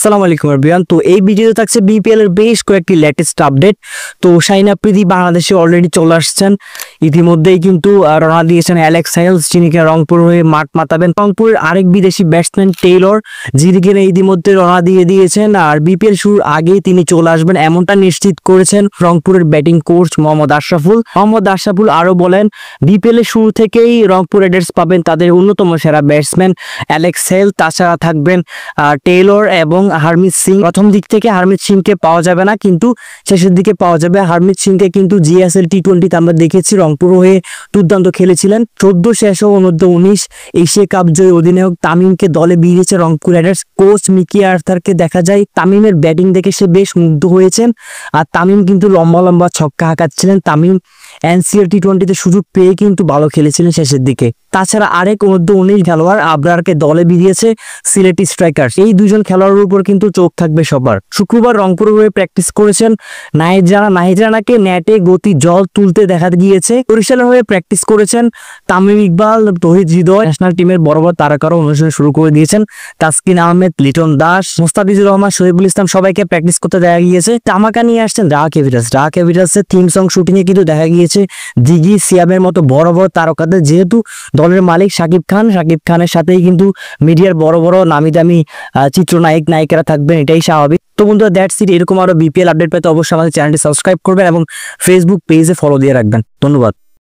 আসসালামু আলাইকুম এভরিওয়ান। তো এই ভিডিওতে থাকছে বিপিএল এর বেশ কয়েকটি লেটেস্ট আপডেট। তো শাহিন আফ্রিদি বাংলাদেশে অলরেডি চলে আসছেন, ইতিমধ্যেই কিন্তু রওনা দিয়েছেন অ্যালেক্স হেলস, যিনি কিনা রংপুর হয়ে মাঠ মাতাবেন। রংপুরের আরেক বিদেশি ব্যাটসম্যান টেইলর, যিনি কিনা ইতিমধ্যে রওনা দিয়েছেন, আর বিপিএল শুরুর আগেই তিনি চলে আসবেন এমনটা নিশ্চিত করেছেন রংপুরের ব্যাটিং কোচ মোহাম্মদ আশরাফুল। আরও বলেন, বিপিএল এর শুরু থেকেই রংপুর রাইডার্স পাবেন তাদের অন্যতম সেরা ব্যাটসম্যান অ্যালেক্স হেলস, তাছাড়া থাকবেন টেইলর এবং হারমিত সিং। প্রথম দিক থেকে হারমিত সিংকে পাওয়া যাবে না, কিন্তু শেষের দিকে পাওয়া যাবে। হারমিত সিংকে কিন্তু জিএসএল টি20তে আমরা দেখেছি রংপুর হয়ে দুর্দান্ত খেলেছিলেন। 14 শেষ ও অনূর্ধ্ব 19 এশিয়া কাপ জয়ী অধিনায়ক তামিমকে দলে ভিড়িয়েছে রংপুর রাইডার্স। কোচ মিকি আর্থারকে দেখা যায় তামিমের ব্যাটিং দেখে সে বেশ মুগ্ধ হয়েছেন, আর তামিম কিন্তু লম্বা ছক্কা হাঁকাচ্ছিলেন। তামিম এনসিএল টি20তে সুযোগ পেয়ে কিন্তু ভালো খেলেছিলেন শেষের দিকে। তাছাড়া আরেক অনূর্ধ্ব 19 খেলোয়াড় আবরারকে দলে ভিড়িয়েছে সিলেটি স্ট্রাইকার্স। এই দুজন খেলোয়াড়ের উপর কিন্তু চোখ থাকবে সবার। শুক্রবার রংপুর হয়ে প্র্যাকটিস করেছেন নাহিদ রানাকে নেটে গতি জল তুলতে দেখা গিয়েছে। বরিশালের হয়ে প্র্যাকটিস করেছেন তামিম ইকবাল, তৌহিদ হৃদয়। ন্যাশনাল টিমের বড় তারকারাও অনুষ্ঠান শুরু করে দিয়েছেন। তাসকিন আহমেদ, লিটন দাস, মোস্তাফিজুর রহমান, শহীদুল ইসলাম সবাইকে প্র্যাকটিস করতে দেখা গিয়েছে। তামাকা নিয়ে আসছেন রাহাক এভিটাসের থিম সং শুটিং এ কিন্তু দেখা গিয়েছে দিঘি, সিয়ামের মতো বড় তারকাদের। যেহেতু দলের মালিক শাকিব খানের সাথেই কিন্তু মিডিয়ার বড় নামি দামি নায়িকারা থাকবেন, এটাই স্বাভাবিক। তো বন্ধুরা, দ্যাটস ইট। এরকম আরো বিপিএল আপডেট পেতে অবশ্যই আমাদের চ্যানেলটি সাবস্ক্রাইব করবেন এবং ফেসবুক পেজে ফলো দিয়ে রাখবেন। ধন্যবাদ।